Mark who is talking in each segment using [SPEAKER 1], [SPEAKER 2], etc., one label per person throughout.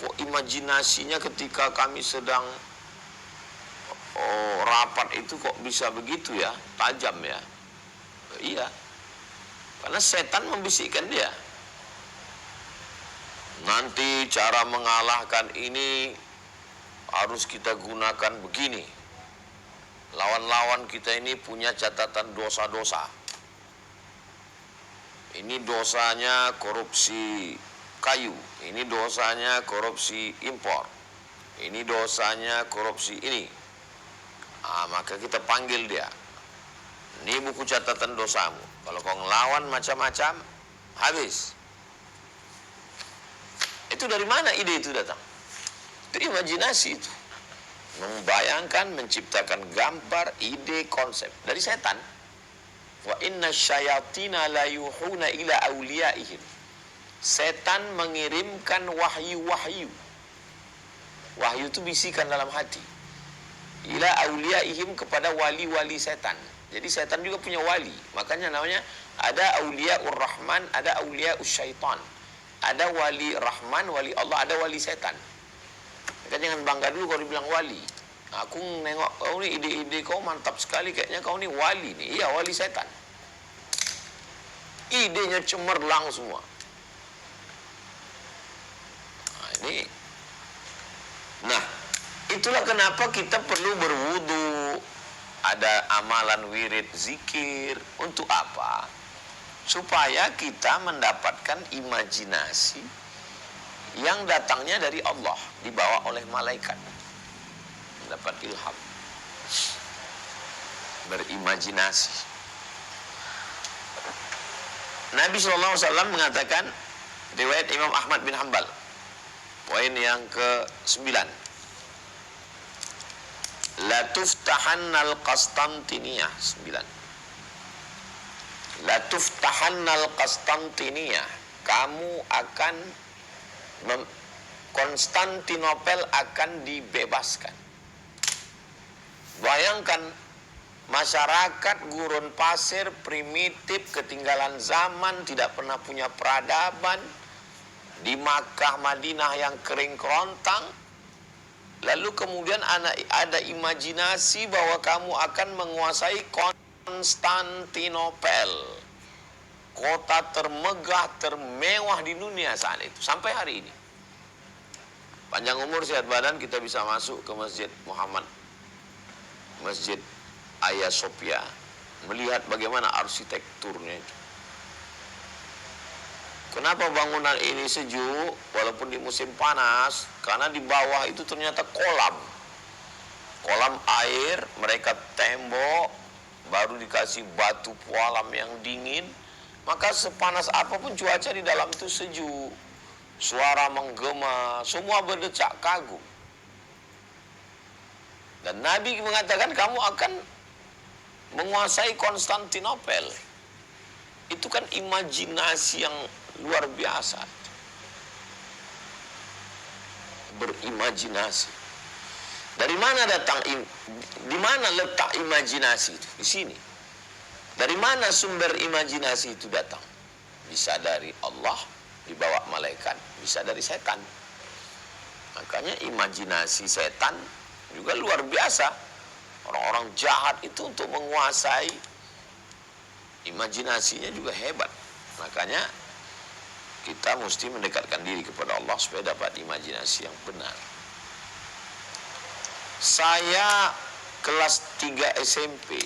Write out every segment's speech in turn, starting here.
[SPEAKER 1] kok imajinasinya ketika kami sedang rapat itu kok bisa begitu ya, tajam ya. Iya, karena setan membisikkan dia. Nanti cara mengalahkan ini harus kita gunakan begini. Lawan-lawan kita ini punya catatan dosa-dosa. Ini dosanya korupsi kayu, ini dosanya korupsi impor, ini dosanya korupsi ini. Maka kita panggil dia. Ini buku catatan dosamu. Kalau kau ngelawan macam-macam, habis. Itu dari mana ide itu datang? Itu imajinasi itu. Membayangkan, menciptakan gambar, ide, konsep. Dari setan. Wa inna syayatina la yuhuna ila awliyaihim. Setan mengirimkan wahyu-wahyu. Wahyu itu bisikan dalam hati. Ila awliyaihim, kepada wali-wali setan. Jadi setan juga punya wali. Makanya namanya ada awliyaur rahman, ada awliyaus syaitan. Ada wali rahman, wali Allah, ada wali setan. Maka jangan bangga dulu kalau dibilang wali. Aku nengok kau ni, ide-ide kau mantap sekali, kayaknya kau ni wali nih. Iya, wali setan. Idenya cemerlang semua. Nah, itulah kenapa kita perlu berwudu. Ada amalan wirid zikir. Untuk apa? Supaya kita mendapatkan imajinasi yang datangnya dari Allah, dibawa oleh malaikat. Mendapat ilham. Berimajinasi. Nabi SAW mengatakan, riwayat Imam Ahmad bin Hanbal, poin yang ke-9, la tuftahannal Qastantiniyah, 9. La tuftahannal Qastantiniyah, kamu akan Konstantinopel akan dibebaskan. Bayangkan masyarakat gurun pasir primitif, ketinggalan zaman, tidak pernah punya peradaban, di Makkah Madinah yang kering kerontang. Lalu kemudian ada imajinasi bahwa kamu akan menguasai Konstantinopel, kota termegah, termewah di dunia saat itu, sampai hari ini. Panjang umur, sehat badan, kita bisa masuk ke Masjid Muhammad, Masjid Hagia Sophia, melihat bagaimana arsitekturnya itu. Kenapa bangunan ini sejuk walaupun di musim panas? Karena di bawah itu ternyata kolam. Kolam air, mereka tembok, baru dikasih batu pualam yang dingin. Maka sepanas apapun cuaca di dalam itu sejuk. Suara menggema, semua berdecak kagum. Dan Nabi mengatakan kamu akan menguasai Konstantinopel. Itu kan imajinasi yang luar biasa. Berimajinasi. Dari mana datang, di mana letak imajinasi itu? Di sini. Dari mana sumber imajinasi itu datang? Bisa dari Allah, dibawa malaikat, bisa dari setan. Makanya imajinasi setan juga luar biasa. Orang-orang jahat itu untuk menguasai, imajinasinya juga hebat. Makanya kita mesti mendekatkan diri kepada Allah supaya dapat imajinasi yang benar. Saya kelas 3 SMP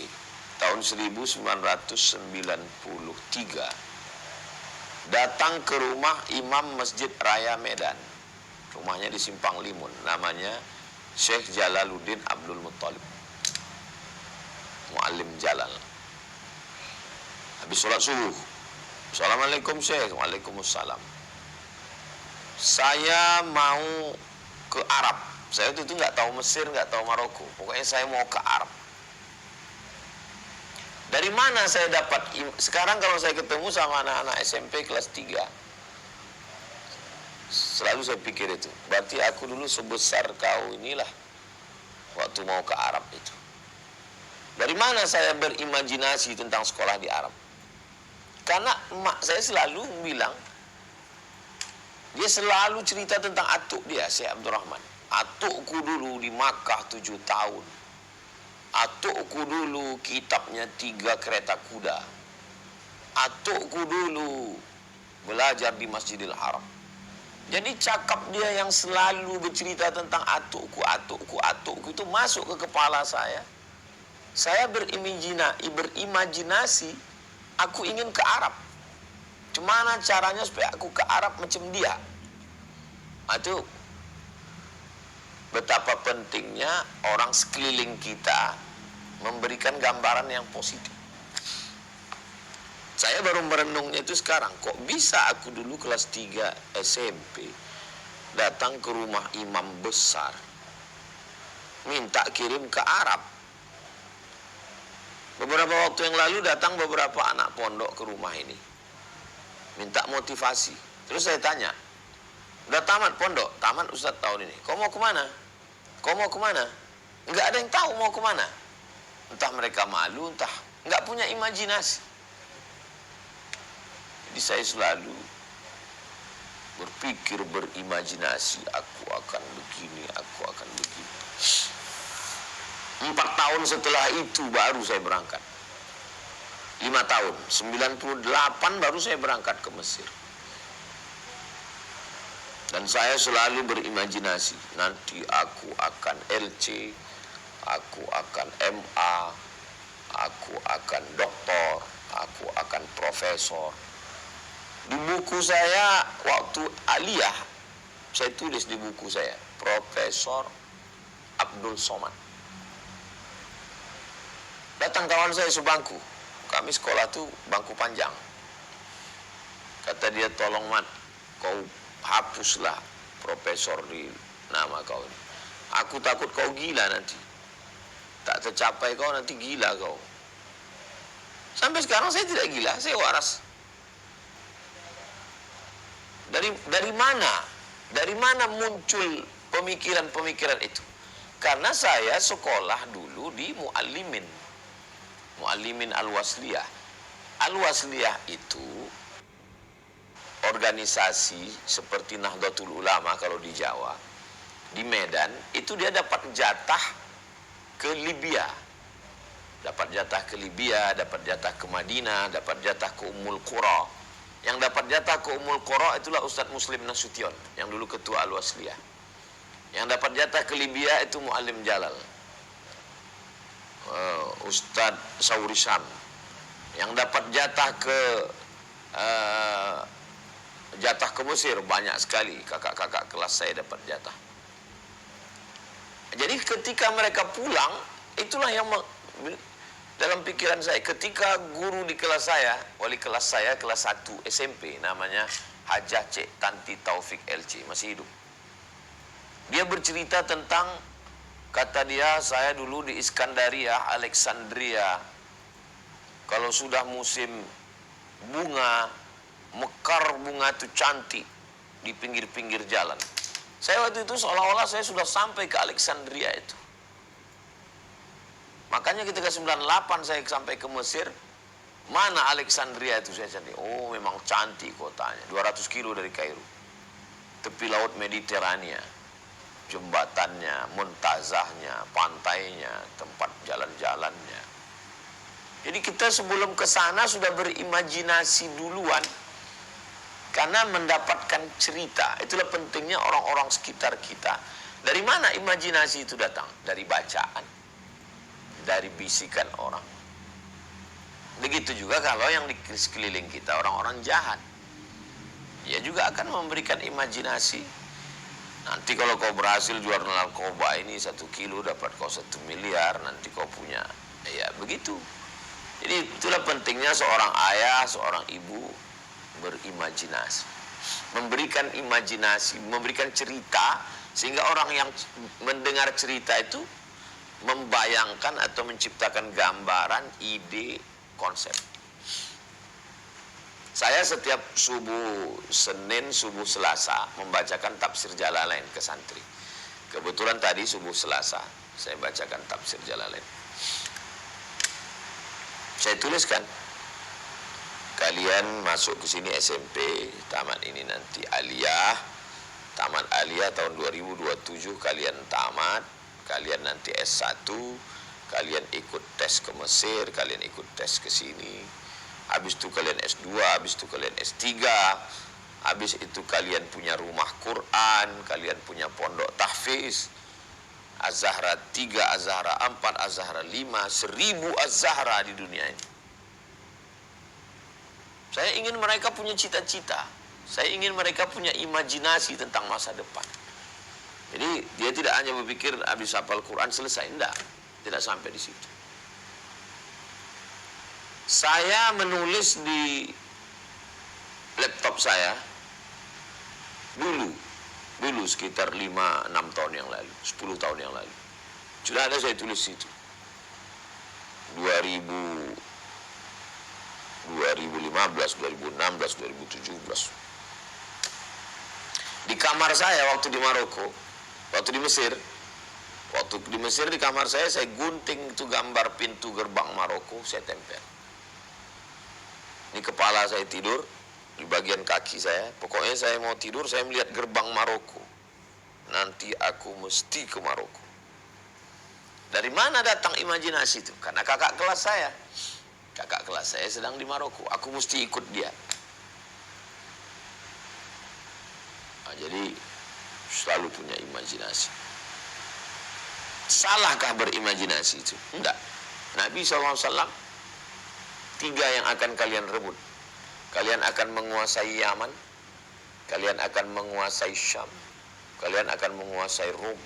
[SPEAKER 1] tahun 1993 datang ke rumah Imam Masjid Raya Medan. Rumahnya di Simpang Limun, namanya Syekh Jalaluddin Abdul Muttalib, Muallim Jalal. Habis sholat subuh, Assalamualaikum Syekh. Waalaikumsalam. Saya mau ke Arab. Saya itu nggak tahu Mesir, nggak tahu Maroko. Pokoknya saya mau ke Arab. Dari mana saya dapat? Sekarang kalau saya ketemu sama anak-anak SMP kelas 3, selalu saya pikir itu, berarti aku dulu sebesar kau inilah waktu mau ke Arab itu. Dari mana saya berimajinasi tentang sekolah di Arab? Karena emak saya selalu bilang, Dia selalu cerita tentang atuk dia, Syekh Abdurrahman. Atukku dulu di Makkah 7 tahun. Atukku dulu kitabnya 3 kereta kuda. Atukku dulu belajar di Masjidil Haram. Jadi cakap dia yang selalu bercerita tentang atukku itu masuk ke kepala saya. Saya berimajinasi aku ingin ke Arab. Gimana caranya supaya aku ke Arab macam dia? Itu betapa pentingnya orang sekeliling kita memberikan gambaran yang positif. Saya baru merenungnya itu sekarang. Kok bisa aku dulu kelas 3 SMP datang ke rumah imam besar, minta kirim ke Arab. Beberapa waktu yang lalu datang beberapa anak pondok ke rumah ini, minta motivasi. Terus saya tanya, udah tamat pondok? Tamat Ustadz tahun ini. Kau mau kemana? Kau mau kemana? Nggak ada yang tahu mau kemana. Entah mereka malu, entah nggak punya imajinasi. Jadi saya selalu berpikir, berimajinasi, aku akan begini, aku akan begini. 4 tahun setelah itu baru saya berangkat. 5 tahun, 98 baru saya berangkat ke Mesir. Dan saya selalu berimajinasi, nanti aku akan LC, aku akan MA, aku akan doktor, aku akan profesor. Di buku saya waktu aliyah, saya tulis di buku saya, Profesor Abdul Somad. Datang kawan saya sebangku, kami sekolah tuh bangku panjang. Kata dia, tolong Mat, kau hapuslah profesor di nama kau ini. Aku takut kau gila nanti. Tak tercapai kau nanti gila kau. Sampai sekarang saya tidak gila, saya waras. Dari mana? Dari mana muncul pemikiran-pemikiran itu? Karena saya sekolah dulu di Muallimin Al-Wasliyah. Al-Wasliyah itu organisasi seperti Nahdlatul Ulama kalau di Jawa. Di Medan itu dia dapat jatah ke Libya. Dapat jatah ke Libya, dapat jatah ke Madinah, dapat jatah ke Ummul Qura. Yang dapat jatah ke Ummul Qura itulah Ustadz Muslim Nasution, yang dulu ketua Al-Wasliyah. Yang dapat jatah ke Libya itu Muallim Jalal, Ustadz Sauri Sam. Yang dapat jatah ke Mesir banyak sekali, kakak-kakak kelas saya dapat jatah. Jadi ketika mereka pulang, itulah yang dalam pikiran saya, ketika guru di kelas saya, wali kelas saya kelas 1 SMP, namanya Hajah Cik Tanti Taufik LC, masih hidup. Dia bercerita tentang, kata dia, saya dulu di Iskandaria, Alexandria, kalau sudah musim bunga, mekar bunga itu cantik di pinggir-pinggir jalan. Saya waktu itu seolah-olah saya sudah sampai ke Alexandria itu. Makanya ketika 98 saya sampai ke Mesir, mana Alexandria itu saya cari. Oh, memang cantik kotanya, 200 kilo dari Kairo. Tepi laut Mediterania, jembatannya, muntazahnya, pantainya, tempat jalan-jalannya. Jadi kita sebelum ke sana sudah berimajinasi duluan karena mendapatkan cerita. Itulah pentingnya orang-orang sekitar kita. Dari mana imajinasi itu datang? Dari bacaan, dari bisikan orang. Begitu juga kalau yang di sekeliling kita orang-orang jahat, dia juga akan memberikan imajinasi. Nanti kalau kau berhasil jual narkoba ini 1 kilo dapat kau 1 miliar, nanti kau punya. Ya begitu. Jadi itulah pentingnya seorang ayah, seorang ibu berimajinasi, memberikan imajinasi, memberikan cerita, sehingga orang yang mendengar cerita itu membayangkan atau menciptakan gambaran, ide, konsep. Saya setiap subuh Senin, subuh Selasa membacakan tafsir Jalalain ke santri. Kebetulan tadi subuh Selasa saya bacakan tafsir Jalalain. Saya tuliskan kalian masuk ke sini SMP, tamat ini nanti aliyah, tamat aliyah tahun 2027 kalian tamat, kalian nanti S1, kalian ikut tes ke Mesir, kalian ikut tes ke sini, habis itu kalian S2, habis itu kalian S3, habis itu kalian punya rumah Quran, kalian punya pondok tahfiz, Az-Zahra 3, Az-Zahra 4, Az-Zahra 5, 1000 Az-Zahra di dunia ini. Saya ingin mereka punya cita-cita. Saya ingin mereka punya imajinasi tentang masa depan. Jadi dia tidak hanya berpikir habis hafal Quran selesai. Tidak sampai di situ. Saya menulis di laptop saya dulu sekitar 5-6 tahun yang lalu, 10 tahun yang lalu. Sudah ada saya tulis situ. 2015, 2016, 2017. Di kamar saya waktu di Maroko, waktu di Mesir di kamar saya gunting itu gambar pintu gerbang Maroko, saya tempel. Ini kepala saya tidur, di bagian kaki saya, pokoknya saya mau tidur, saya melihat gerbang Maroko. Nanti aku mesti ke Maroko. Dari mana datang imajinasi itu? Karena kakak kelas saya sedang di Maroko, aku mesti ikut dia. Nah, jadi selalu punya imajinasi. Salahkah berimajinasi itu? Enggak. Nabi SAW 3 yang akan kalian rebut. Kalian akan menguasai Yaman, kalian akan menguasai Syam, kalian akan menguasai Rom.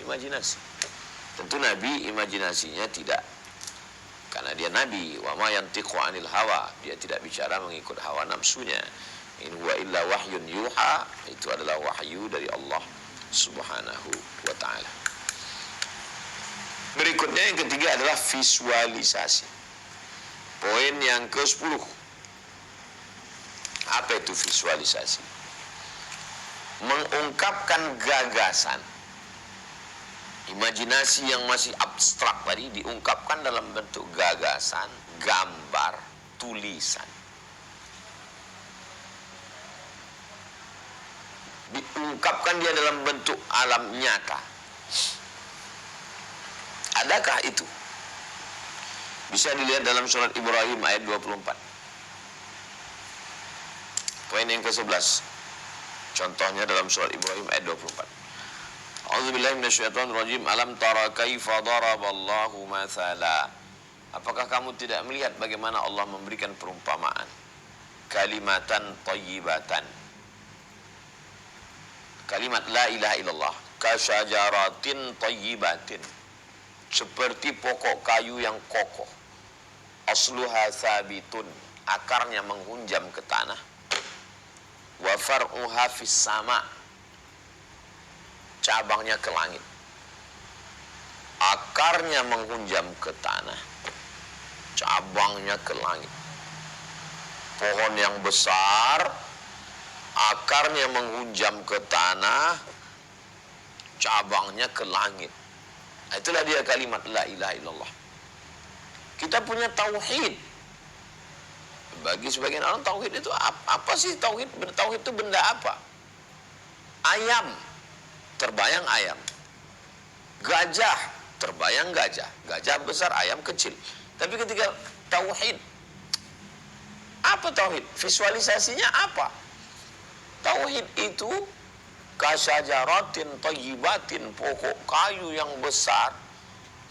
[SPEAKER 1] Imajinasi. Tentu Nabi imajinasinya tidak, karena dia Nabi. Wa ma yantiqu anil hawa, dia tidak bicara mengikut hawa nafsunya. In huwa illa wahyun yuha, itu adalah wahyu dari Allah Subhanahu wa ta'ala. Berikutnya yang ketiga adalah visualisasi. Poin yang ke-10. Apa itu visualisasi? Mengungkapkan gagasan. Imajinasi yang masih abstrak tadi diungkapkan dalam bentuk gagasan, gambar, tulisan. Diungkapkan dia dalam bentuk alam nyata. Adakah itu? Bisa dilihat dalam surat Ibrahim ayat 24. Poin yang ke-11. Contohnya dalam surat Ibrahim ayat 24. A'udzubillahi minasyaitonirrajim. Alam tara kaifa daraballahu mathala. Apakah kamu tidak melihat bagaimana Allah memberikan perumpamaan? Kalimatan thayyibatan. Kalimat la ilaha illallah. Kasyajaratin thayyibatin. Seperti pokok kayu yang kokoh. Asluha sabitun. Akarnya menghunjam ke tanah. Wa far'uha fis sama'. Cabangnya ke langit. Akarnya menghunjam ke tanah. Cabangnya ke langit. Pohon yang besar, akarnya menghunjam ke tanah, cabangnya ke langit. Itulah dia kalimat la ilaha illallah. Kita punya tauhid. Bagi sebagian orang tauhid itu apa sih tauhid? Tauhid itu benda apa? Ayam, terbayang ayam. Gajah, terbayang gajah. Gajah besar, ayam kecil. Tapi ketika tauhid, apa tauhid? Visualisasinya apa? Tauhid itu kasyajaratin thayyibatin, pokok kayu yang besar.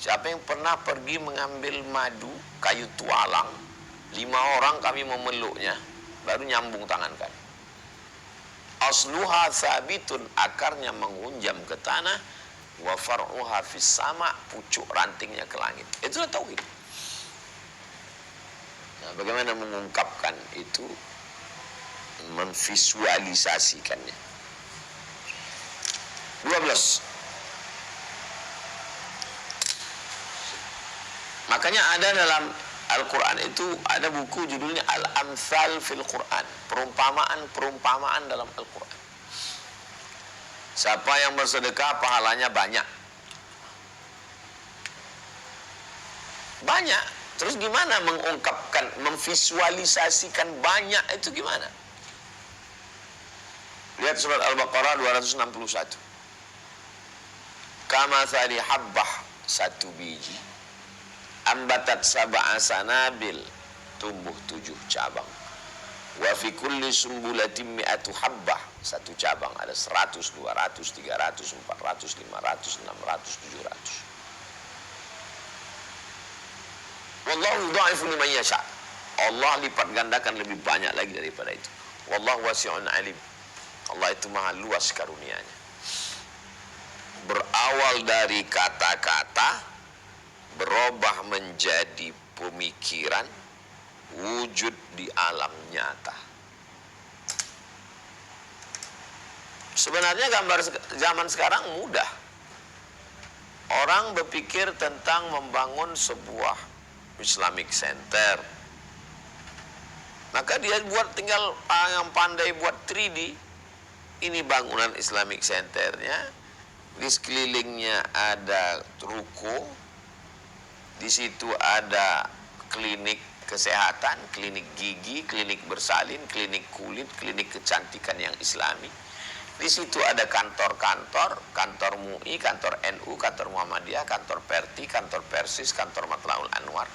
[SPEAKER 1] Siapa yang pernah pergi mengambil madu, kayu tualang, 5 orang kami memeluknya, baru nyambung tangan kan. Asluha sabitun, akarnya menghunjam ke tanah, wa far'uha fis sama', pucuk rantingnya ke langit. Itulah tauhid. Nah, bagaimana mengungkapkan itu? Memvisualisasikannya. 12. Makanya ada dalam Al-Quran itu ada buku judulnya Al-Amthal fil Quran. Perumpamaan dalam Al-Quran. Siapa yang bersedekah pahalanya banyak. Banyak. Terus gimana mengungkapkan, memvisualisasikan banyak itu gimana? Lihat surat Al-Baqarah 261. Kamathali habbah, satu biji, ambatat sab'a sanabil, tumbuh 7 cabang. Wa fi kulli sumbulatin mi'atu habbah, satu cabang ada 100, 200, 300, 400, 500, 600, 700. Wallahu dha'ifu liman yasha. Allah lipat gandakan lebih banyak lagi daripada itu. Wallahu wasi'un alim. Allah itu maha luas karunia-Nya. Berawal dari kata-kata, berubah menjadi pemikiran, wujud di alam nyata. Sebenarnya gambar zaman sekarang mudah. Orang berpikir tentang membangun sebuah Islamic Center, maka dia tinggal yang pandai buat 3D. Ini bangunan Islamic Centernya, di sekelilingnya ada ruko, di situ ada klinik kesehatan, klinik gigi, klinik bersalin, klinik kulit, klinik kecantikan yang Islami. Di situ ada kantor-kantor, kantor MUI, kantor NU, kantor Muhammadiyah, kantor Perti, kantor Persis, kantor Matlaul Anwar.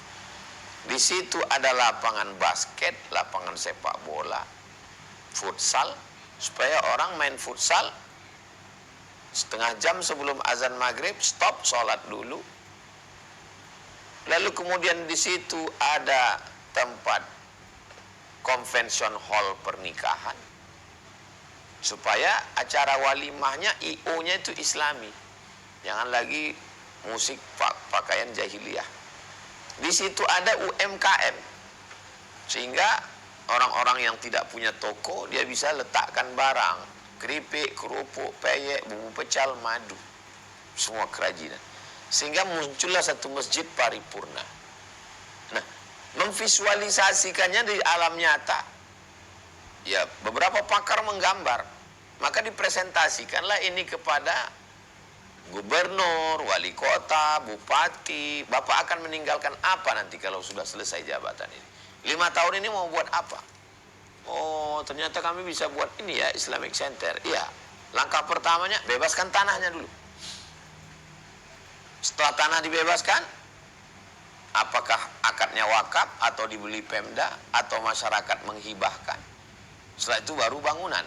[SPEAKER 1] Di situ ada lapangan basket, lapangan sepak bola, futsal, supaya orang main futsal setengah jam sebelum azan maghrib, stop, sholat dulu. Lalu kemudian di situ ada tempat convention hall pernikahan, supaya acara walimahnya IO-nya itu Islami, jangan lagi musik pakaian jahiliyah. Di situ ada UMKM, sehingga orang-orang yang tidak punya toko dia bisa letakkan barang, keripik, kerupuk, peyek, bumbu pecal, madu, semua kerajinan, sehingga muncullah satu masjid paripurna. Nah, memvisualisasikannya di alam nyata, ya beberapa pakar menggambar, maka dipresentasikanlah ini kepada gubernur, wali kota, bupati. Bapak akan meninggalkan apa nanti kalau sudah selesai jabatan ini? 5 tahun ini mau buat apa? Oh, ternyata kami bisa buat ini ya, Islamic Center. Iya, langkah pertamanya bebaskan tanahnya dulu. Setelah tanah dibebaskan, apakah akadnya wakaf atau dibeli Pemda atau masyarakat menghibahkan? Setelah itu baru bangunan.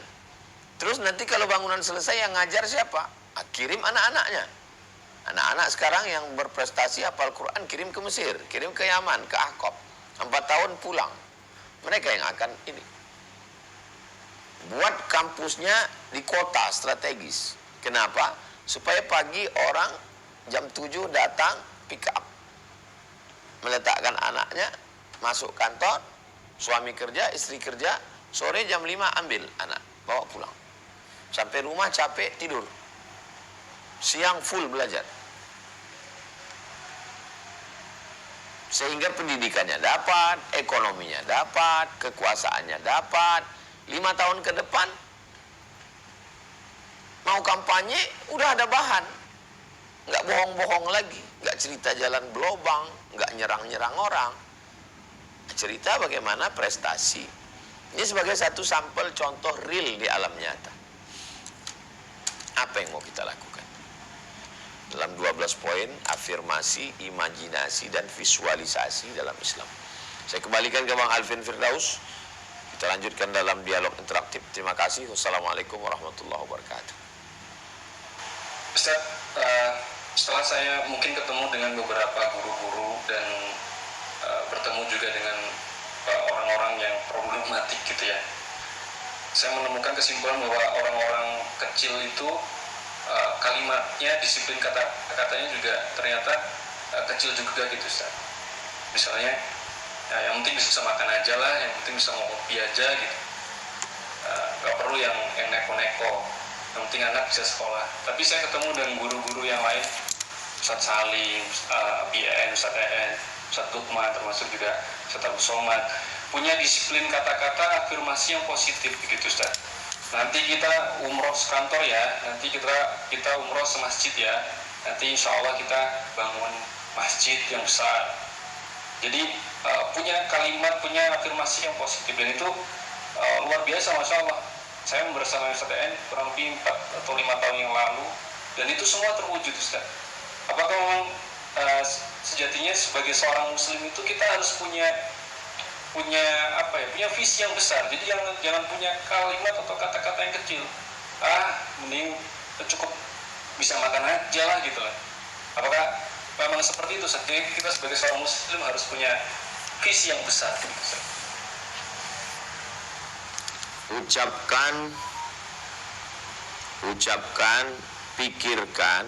[SPEAKER 1] Terus nanti kalau bangunan selesai, yang ngajar siapa? Kirim anak-anaknya. Anak-anak sekarang yang berprestasi hafal Quran kirim ke Mesir, kirim ke Yaman, ke Ahqaf. 4 tahun pulang. Mereka yang akan ini. Buat kampusnya di kota strategis. Kenapa? Supaya pagi orang jam 7 datang pick up. Meletakkan anaknya, masuk kantor, suami kerja, istri kerja, sore jam 5 ambil anak, bawa pulang. Sampai rumah capek, tidur. Siang full belajar. Sehingga pendidikannya dapat, ekonominya dapat, kekuasaannya dapat. 5 tahun ke depan, mau kampanye, udah ada bahan. Nggak bohong-bohong lagi, nggak cerita jalan belobang, nggak nyerang-nyerang orang. Cerita bagaimana prestasi. Ini sebagai satu sampel contoh real di alam nyata. Apa yang mau kita lakukan? Dalam 12 poin, afirmasi, imajinasi, dan visualisasi dalam Islam. Saya kembalikan ke Bang Alvin Firdaus. Kita lanjutkan dalam dialog interaktif. Terima kasih. Wassalamualaikum warahmatullahi wabarakatuh.
[SPEAKER 2] Ustaz, setelah saya mungkin ketemu dengan beberapa guru-guru dan bertemu juga dengan orang-orang yang problematik gitu ya, saya menemukan kesimpulan bahwa orang-orang kecil itu kalimatnya, disiplin kata-katanya juga ternyata kecil juga gitu Ustaz. Misalnya yang penting bisa makan aja lah, yang penting bisa ngopi aja gitu, gak perlu yang neko-neko, yang penting anak bisa sekolah. Tapi saya ketemu dengan guru-guru yang lain, Ustaz Salim, BN, Ustaz EN, Ustaz Lukman, termasuk juga Ustaz Abu Somad, punya disiplin kata-kata afirmasi yang positif begitu Ustaz. Nanti kita umroh sekantor ya, nanti kita umroh semasjid ya, nanti insya Allah kita bangun masjid yang besar. Jadi punya kalimat, punya afirmasi yang positif, dan itu luar biasa, Masya Allah. Saya bersama Ustaz EN kurang lebih 4 atau 5 tahun yang lalu, dan itu semua terwujud, Ustaz. Apakah memang sejatinya sebagai seorang muslim itu kita harus punya visi yang besar. Jadi jangan punya kalimat atau kata-kata yang kecil. Mending cukup bisa makan aja lah gitu lah. Apakah memang seperti itu? Jadi kita sebagai seorang muslim harus punya visi yang besar gitu.
[SPEAKER 1] Ucapkan, pikirkan,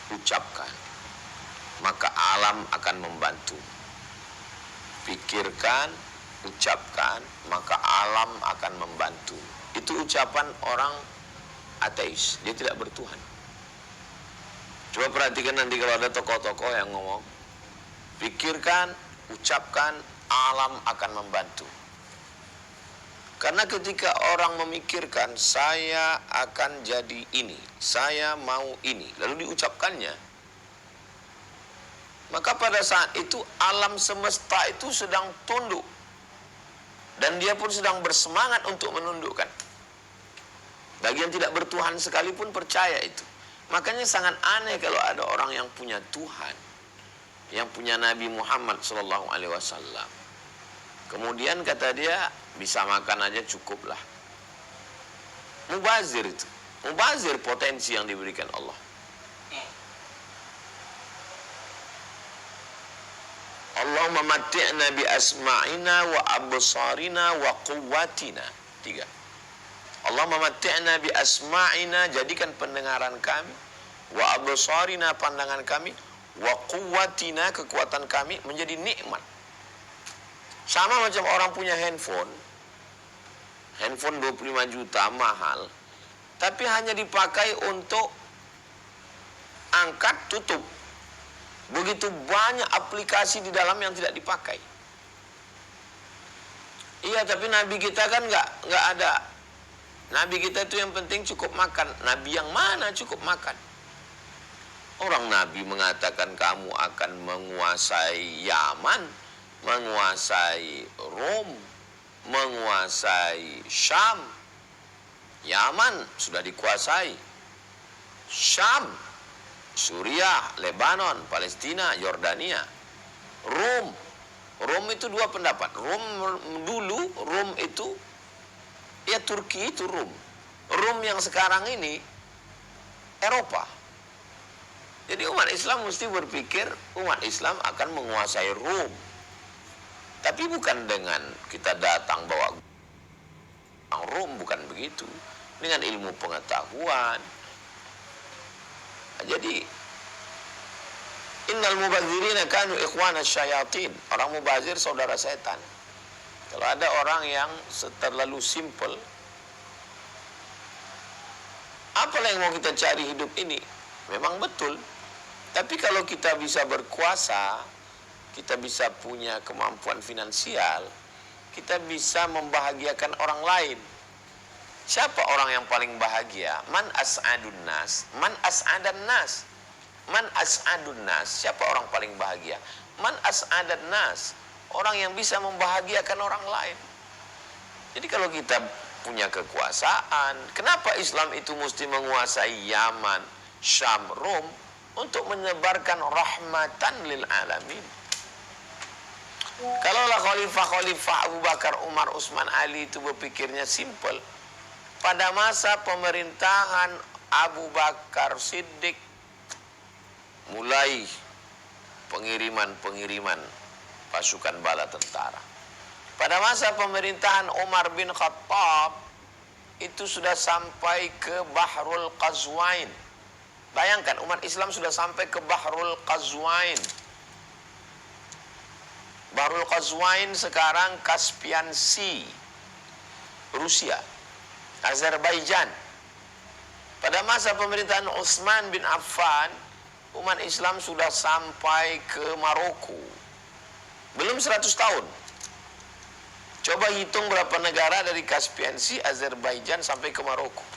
[SPEAKER 1] ucapkan, maka alam akan membantu. Pikirkan, ucapkan, maka alam akan membantu. Itu ucapan orang ateis, dia tidak bertuhan. Coba perhatikan nanti kalau ada tokoh-tokoh yang ngomong, pikirkan, ucapkan, alam akan membantu. Karena ketika orang memikirkan, saya akan jadi ini, saya mau ini, lalu diucapkannya, maka pada saat itu alam semesta itu sedang tunduk. Dan dia pun sedang bersemangat untuk menundukkan. Bagi yang tidak bertuhan sekalipun percaya itu. Makanya sangat aneh kalau ada orang yang punya Tuhan, yang punya Nabi Muhammad SAW. Kemudian kata dia, bisa makan aja cukuplah. Mubazir itu. Mubazir potensi yang diberikan Allah. Allahumma matti'na bi asma'ina wa absarina wa quwwatina. 3. Allahumma matti'na bi asma'ina, jadikan pendengaran kami, wa absarina, pandangan kami, wa quwwatina, kekuatan kami menjadi nikmat. Sama macam orang punya handphone 25 juta mahal, tapi hanya dipakai untuk angkat tutup. Begitu banyak aplikasi di dalam yang tidak dipakai. Iya, tapi Nabi kita kan nggak ada. Nabi kita itu yang penting cukup makan. Nabi yang mana cukup makan? Orang Nabi mengatakan kamu akan menguasai Yaman, menguasai Rom, menguasai Syam. Yaman sudah dikuasai. Syam, Suriah, Lebanon, Palestina, Yordania. Rom itu dua pendapat. Rom itu ya Turki itu Rom. Rom yang sekarang ini Eropa. Jadi umat Islam mesti berpikir umat Islam akan menguasai Rom. Tapi bukan dengan kita datang bawa Rom, bukan begitu. Dengan ilmu pengetahuan. Jadi innal mubadzirina kanu ikhwana syayatin. Orang mubazir saudara setan. Kalau ada orang yang terlalu simple, apalah yang mau kita cari hidup ini? Memang betul. Tapi kalau kita bisa berkuasa, kita bisa punya kemampuan finansial, kita bisa membahagiakan orang lain. Siapa orang yang paling bahagia? Man as'adun nas, man as'adan nas. Man as'adun nas, siapa orang paling bahagia? Man as'adan nas, orang yang bisa membahagiakan orang lain. Jadi kalau kita punya kekuasaan, kenapa Islam itu mesti menguasai Yaman, Syam, Rom untuk menyebarkan rahmatan lil alamin? Kalaulah khalifah-khalifah Abu Bakar, Umar, Utsman, Ali itu berpikirnya simple, pada masa pemerintahan Abu Bakar Siddiq mulai pengiriman pasukan bala tentara. Pada masa pemerintahan Umar bin Khattab itu sudah sampai ke Bahrul Qazwain. Bayangkan umat Islam sudah sampai ke Bahrul Qazwain. Bahrul Qazwain sekarang Caspian Sea, Rusia, Azerbaijan. Pada masa pemerintahan Utsman bin Affan, umat Islam sudah sampai ke Maroko. Belum 100 tahun. Coba hitung berapa negara dari Caspian Sea, Azerbaijan sampai ke Maroko.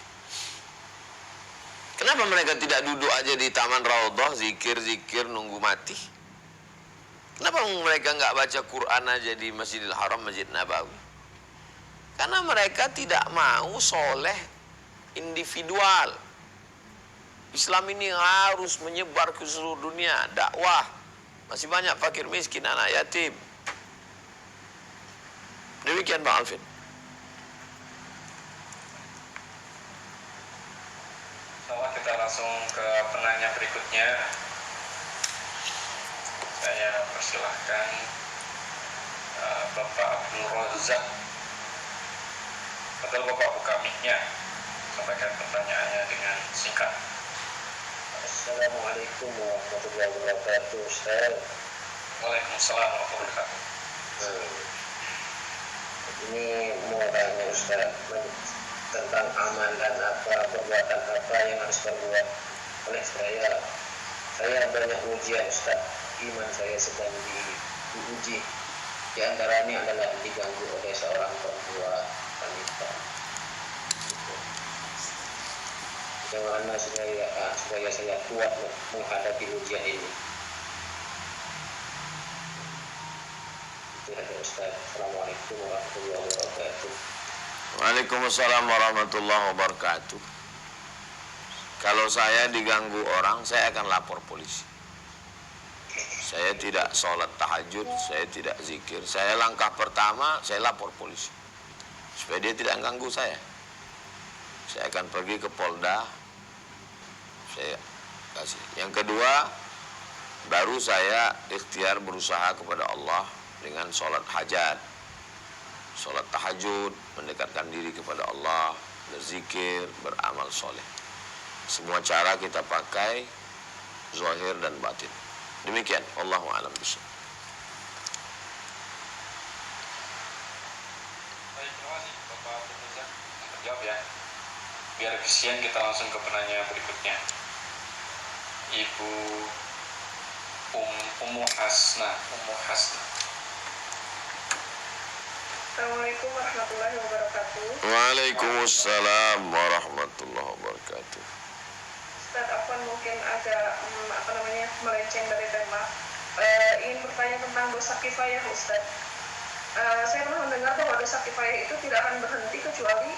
[SPEAKER 1] Kenapa mereka tidak duduk aja di Taman Raudhah, zikir-zikir, nunggu mati? Kenapa mereka nggak baca Quran aja di Masjidil Haram, Masjid Nabawi? Karena mereka tidak mau soleh individual. Islam ini harus menyebar ke seluruh dunia, dakwah. Masih banyak fakir miskin, anak yatim. Demikian Bang Alvin.
[SPEAKER 2] Kita langsung ke penanya berikutnya. Saya persilahkan Bapak Abdul Razak. Betul Bapak, buka mic-nya. Sampaikan pertanyaannya dengan singkat.
[SPEAKER 3] Assalamualaikum warahmatullahi wabarakatuh, Ustaz.
[SPEAKER 2] Waalaikumsalam warahmatullahi wabarakatuh.
[SPEAKER 3] Ini mau tanya Ustaz tentang aman dan apa perbuatan apa yang harus berbuat oleh saya. Saya banyak ujian Ustaz, iman saya sedang diuji. Di antaranya adalah diganggu oleh seorang perempuan wanita. Bagaimana supaya saya kuat menghadapi ujian ini? Itu saja Ustaz. Assalamualaikum warahmatullahi wabarakatuh.
[SPEAKER 1] Waalaikumsalam warahmatullahi wabarakatuh. Kalau saya diganggu orang, saya akan lapor polisi. Saya tidak sholat tahajud, saya tidak zikir. Saya langkah pertama, saya lapor polisi. Supaya dia tidak ganggu saya. Saya akan pergi ke Polda. Saya kasih. Yang kedua, baru saya ikhtiar berusaha kepada Allah dengan sholat hajat, sholat tahajud, mendekatkan diri kepada Allah, berzikir, beramal soleh. Semua cara kita pakai, zahir dan batin. Demikian, Allahu a'lam bishawab.
[SPEAKER 2] Baik, terima kasih Bapak Abdul Razak. Terjawab ya. Biar efisien, kita langsung ke penanya berikutnya. Ibu Ummu Hasnah.
[SPEAKER 4] Assalamualaikum warahmatullahi wabarakatuh.
[SPEAKER 1] Waalaikumsalam warahmatullahi wabarakatuh.
[SPEAKER 4] Ustaz, Afwan mungkin agak melenceng dari tema. Ingin bertanya tentang dosa kifayah, Ustaz. Saya pernah mendengar bahwa dosa kifayah itu tidak akan berhenti kecuali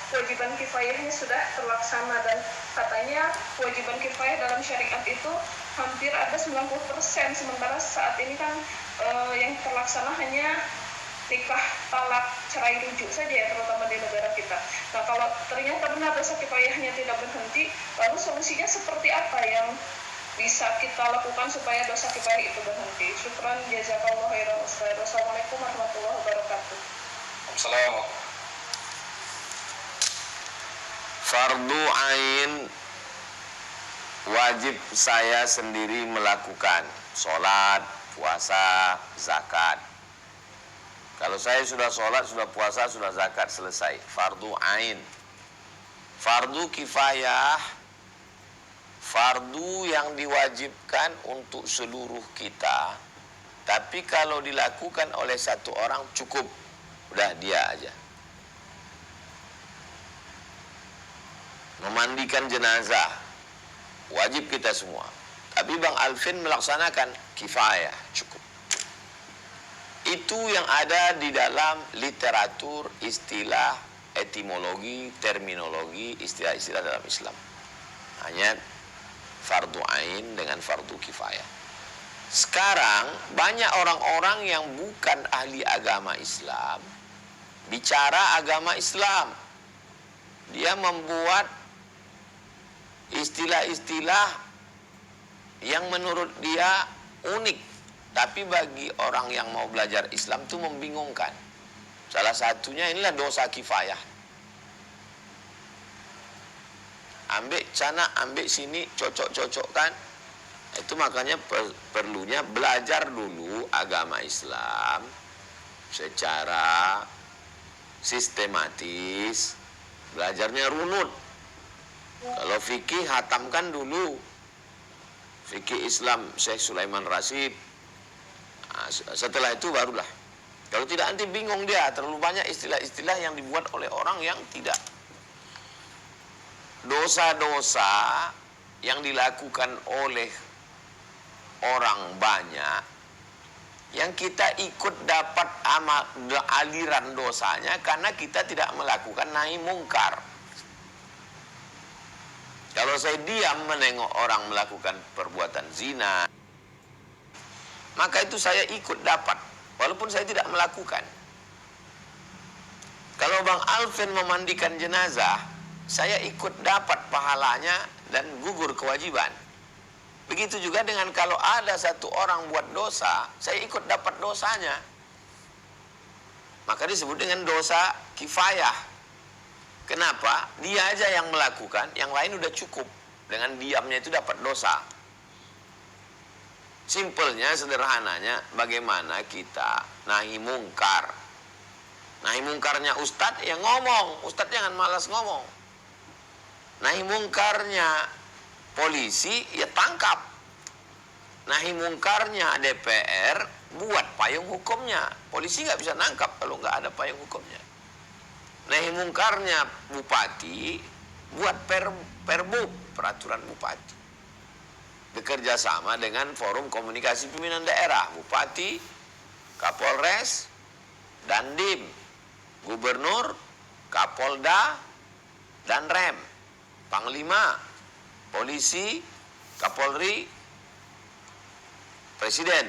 [SPEAKER 4] kewajiban kifayahnya sudah terlaksana, dan katanya kewajiban kifayah dalam syariat itu hampir ada 90%, sementara saat ini kan yang terlaksana hanya nikah, talak, cerai, rujuk saja ya, terutama di negara kita. Nah, kalau ternyata benar dosa kifayahnya tidak berhenti, lalu solusinya seperti apa yang bisa kita lakukan supaya dosa kifayah itu berhenti? Syukran, jazakallahu khairan Ustaz. Wassalamualaikum warahmatullahi wabarakatuh.
[SPEAKER 2] Assalamualaikum.
[SPEAKER 1] Fardu ain wajib saya sendiri melakukan. Sholat, puasa, zakat. Kalau saya sudah sholat, sudah puasa, sudah zakat, selesai. Fardu ain. Fardu kifayah, fardu yang diwajibkan untuk seluruh kita. Tapi kalau dilakukan oleh satu orang cukup. Udah dia aja. Memandikan jenazah, wajib kita semua. Tapi Bang Alvin melaksanakan kifayah, cukup. Itu yang ada di dalam literatur, istilah, etimologi, terminologi, istilah-istilah dalam Islam. Hanya fardu ain dengan fardu kifayah. Sekarang banyak orang-orang yang bukan ahli agama Islam bicara agama Islam. Dia membuat istilah-istilah yang menurut dia unik, tapi bagi orang yang mau belajar Islam itu membingungkan. Salah satunya inilah dosa kifayah. Ambil sana, ambil sini, cocok-cocokkan. Itu makanya perlunya belajar dulu agama Islam secara sistematis. Belajarnya runut. Kalau fikih hatamkan dulu. Fikih Islam Syekh Sulaiman Rasyid. Nah, setelah itu barulah. Kalau tidak nanti bingung dia, terlalu banyak istilah-istilah yang dibuat oleh orang yang tidak. Dosa-dosa yang dilakukan oleh orang banyak yang kita ikut dapat aliran dosanya karena kita tidak melakukan nahi mungkar. Kalau saya diam menengok orang melakukan perbuatan zina, maka itu saya ikut dapat, walaupun saya tidak melakukan. Kalau Bang Alvin memandikan jenazah, saya ikut dapat pahalanya dan gugur kewajiban. Begitu juga dengan kalau ada satu orang buat dosa, saya ikut dapat dosanya. Maka disebut dengan dosa kifayah. Kenapa? Dia aja yang melakukan, yang lain udah cukup. Dengan diamnya itu dapat dosa. Simpelnya, sederhananya, bagaimana kita nahi mungkar. Nahi mungkarnya ustadz, ya ngomong. Ustadz jangan malas ngomong. Nahi mungkarnya polisi, ya tangkap. Nahi mungkarnya DPR, buat payung hukumnya. Polisi nggak bisa nangkap kalau nggak ada payung hukumnya. Nahi mungkarnya bupati, buat perbub, peraturan bupati. Bekerja sama dengan forum komunikasi pimpinan daerah, bupati, kapolres, dandim, gubernur, kapolda, dan rem, panglima, polisi, kapolri, presiden.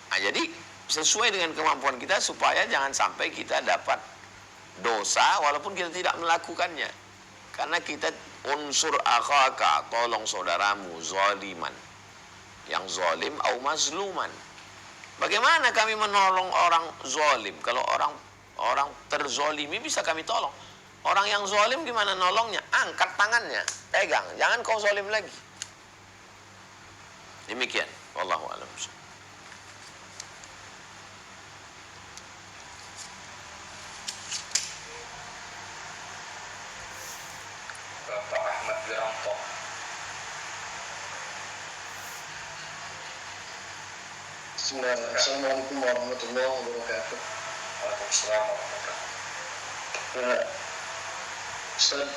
[SPEAKER 1] Nah, jadi sesuai dengan kemampuan kita supaya jangan sampai kita dapat dosa walaupun kita tidak melakukannya. Karena kita unsur akhaka, tolong saudaramu zaliman, yang zalim au mazluman. Bagaimana kami menolong orang zalim? Kalau orang terzolimi bisa kami tolong. Orang yang zalim gimana nolongnya? Angkat tangannya, pegang, jangan kau zalim lagi. Demikian, wallahu a'lam.
[SPEAKER 2] Bapak Ahmad Wiranto.
[SPEAKER 3] Assalamualaikum warahmatullahi wabarakatuh.
[SPEAKER 2] Waalaikumsalam warahmatullahi wabarakatuh.
[SPEAKER 3] Ustaz,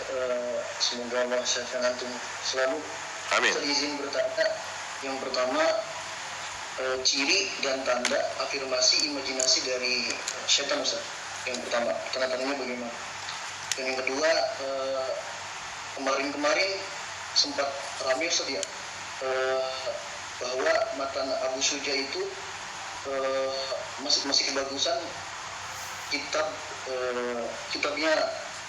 [SPEAKER 3] semoga Allah syafi'an antum selalu.
[SPEAKER 1] Amin.
[SPEAKER 3] Ustaz izin bertanya, yang pertama, ciri dan tanda afirmasi imajinasi dari setan, Ustaz. Yang pertama, tanda-tandanya bagaimana? Dan yang kedua, kemarin-kemarin sempat ramai, Ustaz, ya, bahwa matan Abu Suja itu masih kebagusan kitabnya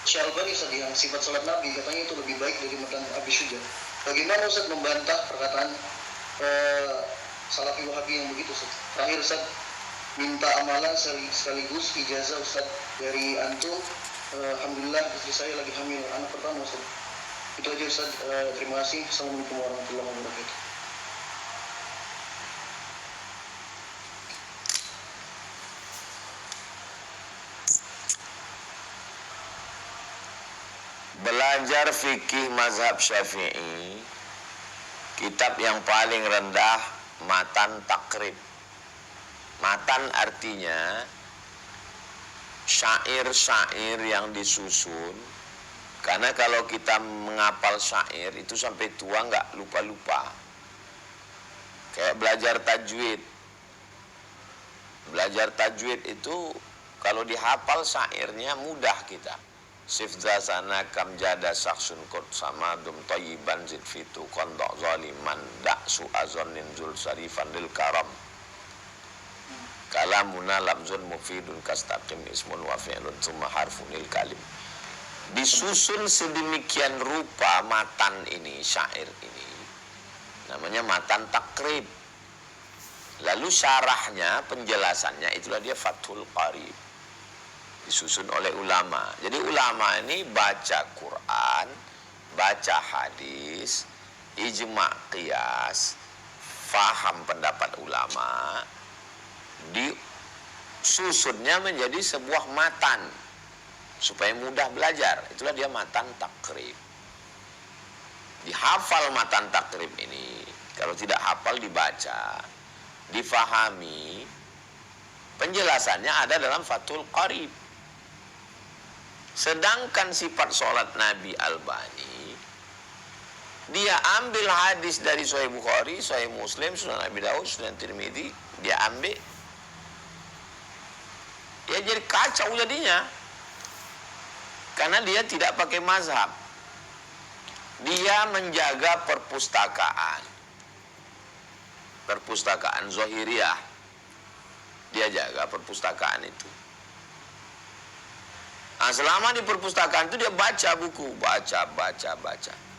[SPEAKER 3] Syalbani, Ustaz, yang sifat salat Nabi, katanya itu lebih baik dari matan Abu Suja. Bagaimana Ustaz membantah perkataan Salafi Wahabi yang begitu, Ustaz? Terakhir, Ustaz, minta amalan sekaligus ijazah, Ustaz, dari antum. Alhamdulillah istri saya lagi hamil anak pertama, Ustaz. Itu aja, Ustaz. Terima kasih. Assalamualaikum warahmatullahi wabarakatuh.
[SPEAKER 1] Belajar fikih mazhab Syafi'i, kitab yang paling rendah matan takrib. Matan artinya syair-syair yang disusun. Karena kalau kita menghafal syair itu sampai tua nggak lupa-lupa. Kayak belajar tajwid. Belajar tajwid itu kalau dihafal syairnya mudah kita. Sifza sana kam jada saksun kot sama dum tayyiban zid fitu kondok zaliman daksu azonin zul sarifan lil karam kalamuna lamzun mufidun kastaqim ismun wa fi'lun summa harfunil kalim. Disusun sedemikian rupa matan ini, syair ini, namanya matan takrib. Lalu syarahnya, penjelasannya, itulah dia Fathul Qarib, disusun oleh ulama. Jadi ulama ini baca Quran, baca hadis, ijma' qiyas, faham pendapat ulama, disusunnya menjadi sebuah matan supaya mudah belajar. Itulah dia matan takrib. Dihafal matan takrib ini. Kalau tidak hafal dibaca, difahami. Penjelasannya ada dalam Fathul Qarib. Sedangkan sifat sholat Nabi Albani, dia ambil hadis dari Sahih Bukhari, Sahih Muslim, Sunan Abi Daud, Sunan Tirmidzi, dia ambil. Ya jadi kacau jadinya. Karena dia tidak pakai mazhab. Dia menjaga perpustakaan. Perpustakaan Zahiriyah. Dia jaga perpustakaan itu. Nah, selama di perpustakaan itu dia baca buku, baca.